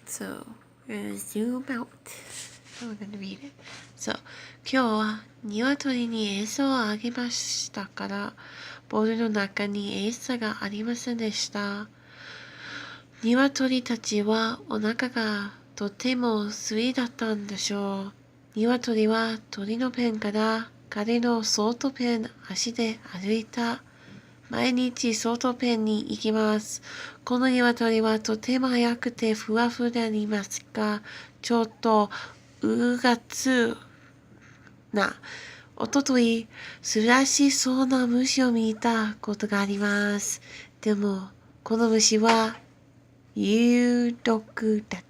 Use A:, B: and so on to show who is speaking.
A: So, we're gonna zoom out. I'm gonna read it. So, 今日は鶏に餌をあげましたから、ボウルの中に餌がありませんでした。鶏たちはお腹がとても空いだったんでしょう。鶏は鳥のペンから彼のソートペン足で歩いた。毎日ソートペンに行きます。この鶏はとても速くてふわふわにいますが、ちょっとうがつな。おととい、すらしそうな虫を見たことがあります。でも、この虫は有毒だった。